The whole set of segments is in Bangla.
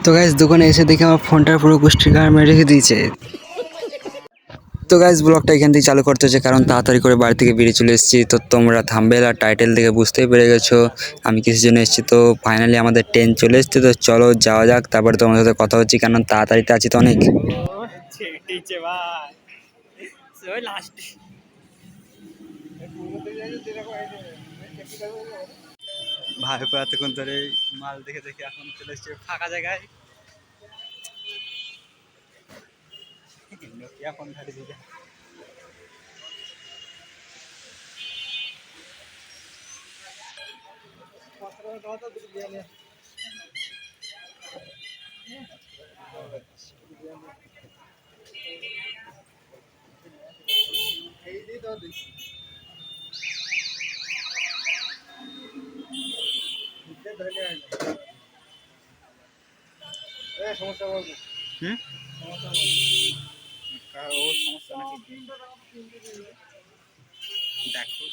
তো গাইজ দোকানে এসে দেখি আমার ফোনটার পুরো গোষ্ঠীর গায়ে রেখে দিয়েছে। তো গাইজ ব্লগটা এখান থেকে চালু করতে হচ্ছে, কারণ তাড়াতাড়ি করে বাড়ি থেকে বেরিয়ে চলে এসেছি। তো তোমরা থাম্বনেল আর টাইটেল দেখে বুঝতেই পেরে গেছো আমি কিসের জন্য এসেছি। তো ফাইনালি আমাদের ট্রেন চলে এসেছে, তো চলো যাওয়া যাক। তারপরে তোমার সাথে কথা হচ্ছে, কারণ তাড়াতাড়িতে আছি তো অনেক। ভাইপো এতক্ষণ ধরে মাল দেখে দেখে এখন চলে এসছে ফাঁকা জায়গায়। নোকিয়া ফোন ঘাটে দিকে। সমস্যা বলবো ও সমস্যা নাকি দেখো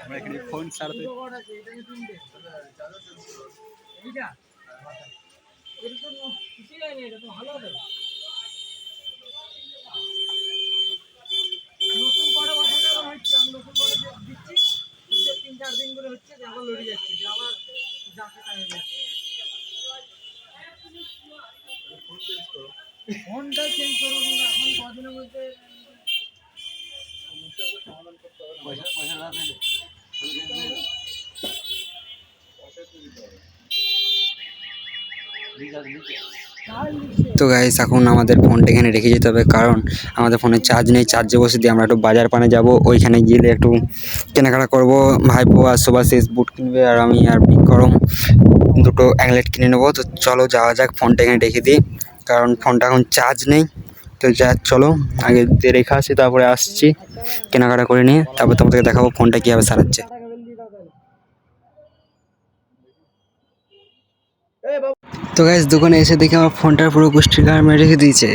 আমরা এখানে ফোন ছাড়তে নতুন করে বসানো হচ্ছে, আমি নতুন করে দিচ্ছি 3-4 দিন করে হচ্ছে, আবার লড়ে যাচ্ছে, আবার যাকে তাই যাচ্ছে। ফোনটা চেঞ্জ করবো না এখন কদিনের মধ্যে সমাধান করতে হবে। পয়সা না দিলে তো গাইস এখন আমাদের ফোনটা এখানে রেখে যেতে হবে, কারণ আমাদের ফোনে চার্জ নেই। চার্জে বসে দিয়ে আমরা একটু বাজার পানে যাব, ওইখানে গিয়ে একটু কেনাকাটা করব। ভাইপো আর সুভাষিস বুট কিনবে, আর আমি আর বিক্রম দুটো অ্যাংলেট কিনে নেবো। তো চলো যাওয়া যাক, ফোনটা এখানে রেখে দিই, কারণ ফোনটা এখন চার্জ নেই। তো চলো আগে দিয়ে রেখে আসি, তারপরে আসছি কেনাকাটা করে নিয়ে, তারপর তোমাদেরকে দেখাবো ফোনটা কীভাবে সারাচ্ছে। তো গাইস দোকানে এসে দেখি আমার ফোনটার পুরো গোষ্ঠীর গায়ে রেখে দিয়েছে।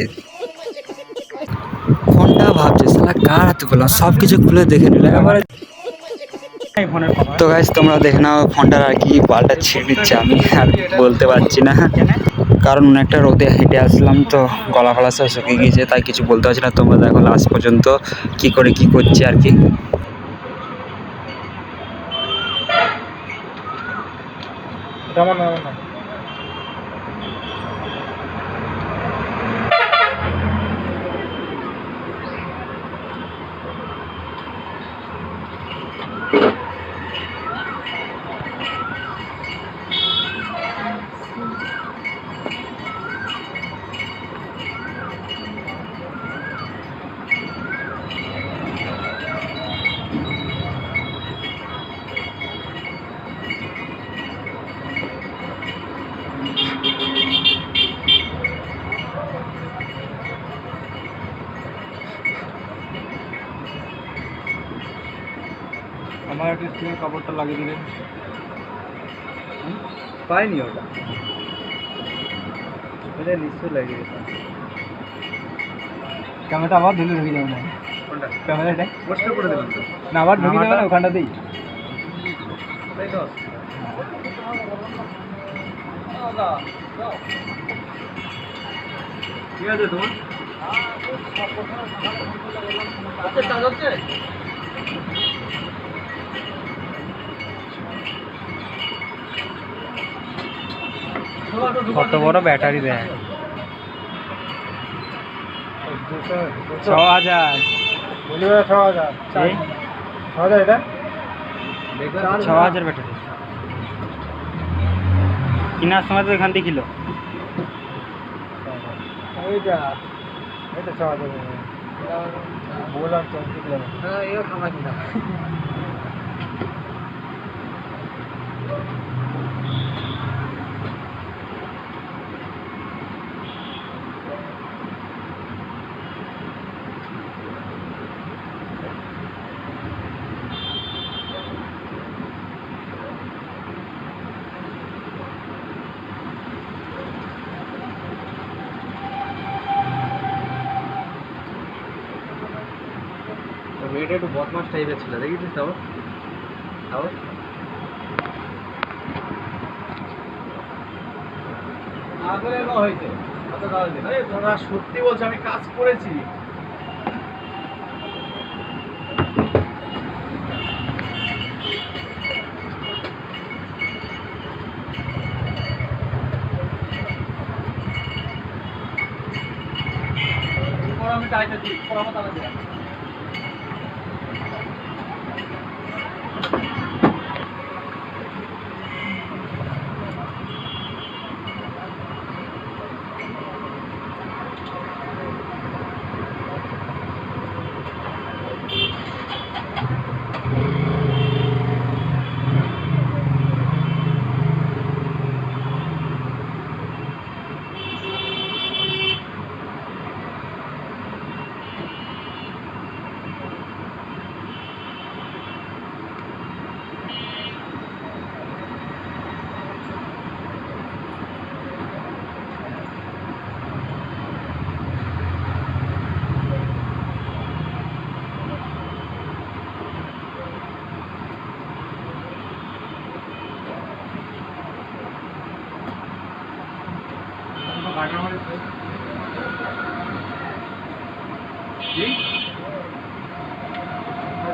ফোনটা ভাবছে সালা কার হাতে খুললাম, সব কিছু খুলে দেখে নিলে এবারে। তো গাইস তোমরা দেখে নাও ফোনটার আর কি পাল্টা ছিঁড়ে দিচ্ছে, আমি আর বলতে পারছি না, কারণ একটা রোদে হেঁটে আসলাম তো গলা ফলা সব শুকিয়ে গিয়েছে, তাই কিছু বলতে পারছি না। তোমরা দেখো লাস্ট পর্যন্ত কি করে কি করছে আর কি। আমার একটা স্টিলের কাপড়টা লাগিয়ে দিলেন, পাইনি ওটা, এটা নিশ্চয়ই লাগিয়ে দিতাম। ক্যামেরাটা আবার ধুলে ঢুকে যাবে না, কোনটা ক্যামেরাটা পরিষ্কার করে দিলাম না, আবার ঢুকে যাবে না ওখানটাতেই, তাই তো। ঠিক আছে তোমার কত বড় ব্যাটারি দেয়, 6000 6000 এটা 6000 ব্যাটারি কেনার সময় তো এখান থেকে কিলো এইটা 6000 বললাম 40 কিলো। হ্যাঁ এও খাবার কিনা মেয়েটা একটু বদমাস টাইপের ছিল, দেখেছিস তাও তাও না করে হয়েছে। তোমরা সত্যি বলছো, আমি কাজ করেছি। আমি চাইতেছি পরামর্শ দিলাম।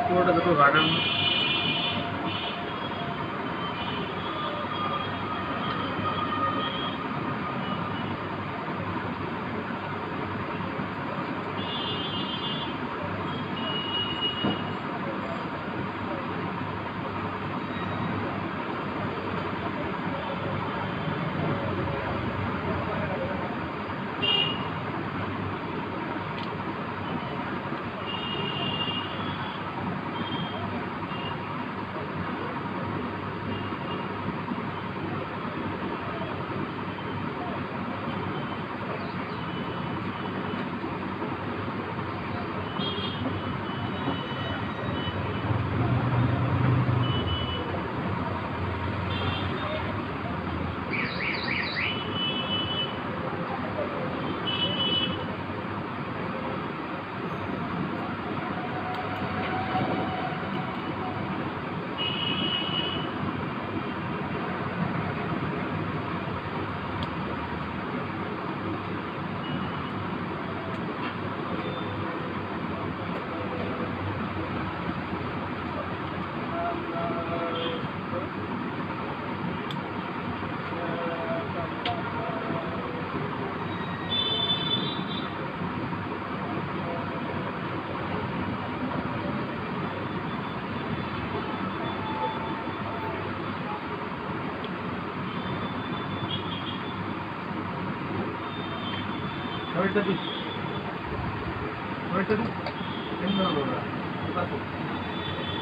পুরোটা দুটো গার্ডেন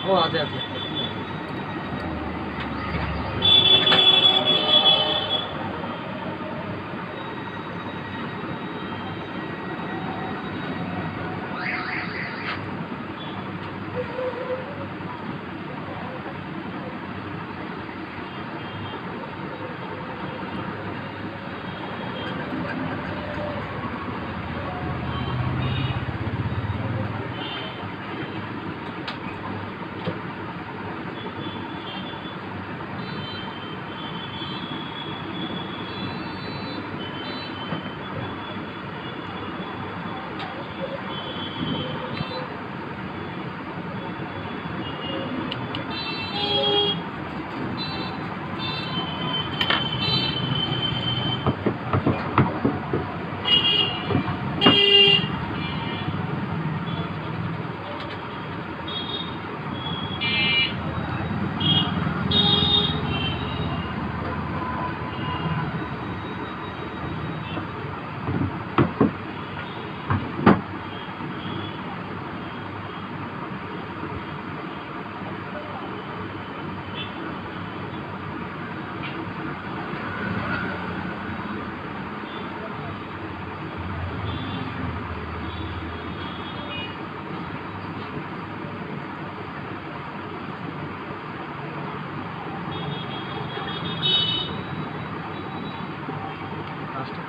ও আছে আছে।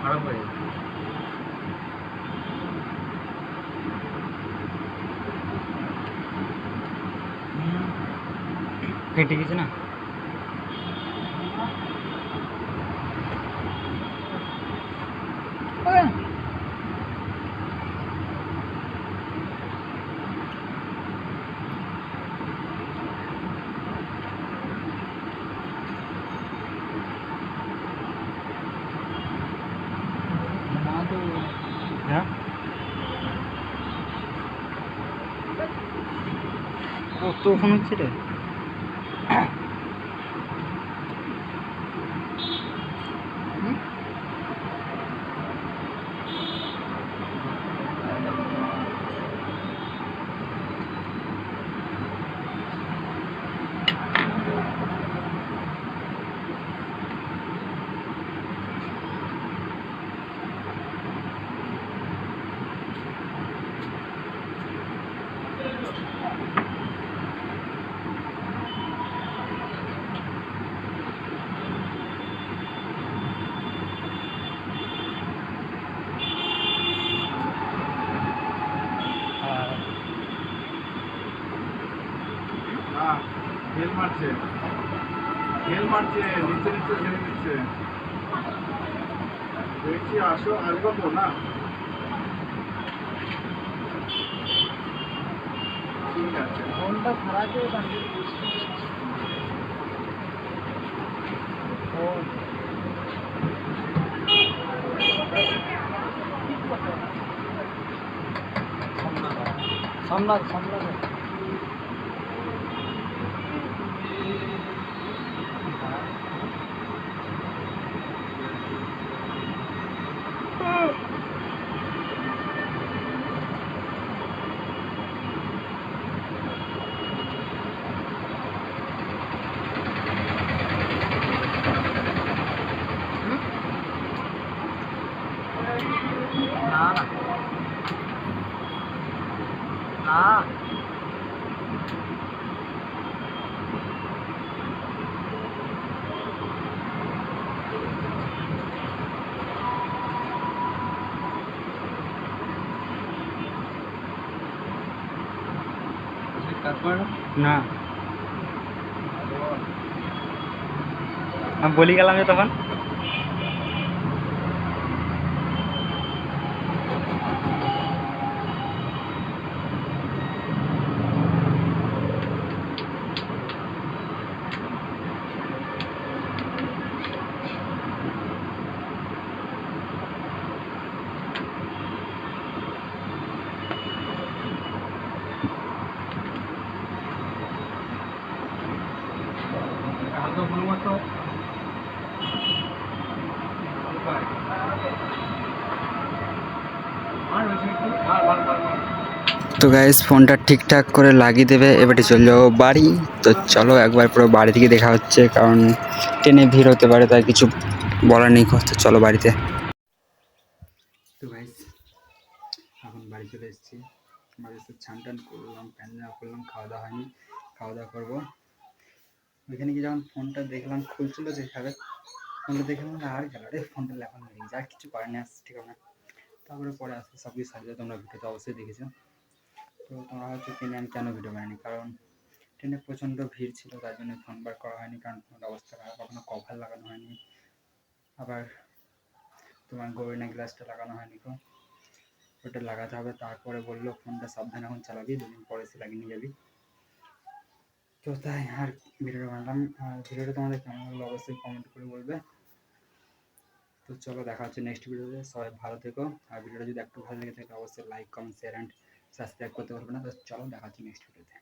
খারাপ হয়ে গেছে। কেটে গেছে না? হ্যাঁ, কত ফোন হচ্ছে রে? হ্যাঁ, হেল মারছে নিচে নিচে ছেড়ে দিচ্ছে। দেখছি আসবো তো না। ঠিক আছে, ফোনটা খারাপ হয়ে গেছে। সামলা সামলা না না না, আমি বলি গেলাম যে তখন তো গাইস ফোনটা ঠিকঠাক করে লাগিয়ে দেবে, এবারে চলে যাবো বাড়ি। তো চলো একবার পুরো বাড়ি থেকে দেখা হচ্ছে, কারণ ট্রেনে ভিড় হতে পারে, তাই কিছু বলার নেই। তো চলো বাড়িতে। তো গাইস এখন বাড়ি চলে এসেছি, বাড়িতে স্নান টান করলাম, প্যান জামা করলাম, খাওয়া দাওয়া হয়নি, খাওয়া দাওয়া করবো। ওইখানে গিয়ে যখন ফোনটা দেখলাম খুলছিল যেভাবে, ফোনটা দেখলাম আর গেল রে, ফোনটা এখন নেই, যা কিছু করে নিয়ে আসছে, ঠিক আছে। তারপরে পরে আসতে সব কিছু সারিয়ে তোমরা ভিডিওতে অবশ্যই দেখেছো। তো তোমরা হয়তো ট্রেনে আমি কেন ভিডিও বানাইনি, কারণ ট্রেনে প্রচণ্ড ভিড় ছিল, তার জন্য ফোন বার করা হয়নি, কারণ ফোনের অবস্থা খারাপ, কখনো কভার লাগানো হয়নি, আবার তোমার গরিনা গ্লাসটা লাগানো হয়নি। তো ওটা লাগাতে হবে, তারপরে বললো ফোনটা সাবধানে এখন চালাবি, দুদিন পরে সে লাগিয়ে নিয়ে যাবি। তো তাই আর ভিডিওটা বানালাম। আর ভিডিওটা তোমাদের কেমন লাগলো অবশ্যই কমেন্ট করে বলবে। তো চলো দেখা হচ্ছে নেক্সট ভিডিওতে, সবাই ভালো থেকো। আর ভিডিওটা যদি একটু ভালো লেগে থাকে অবশ্যই like comment share and subscribe করতে পারবে না। তো চলো দেখা হচ্ছে নেক্সট ভিডিওতে।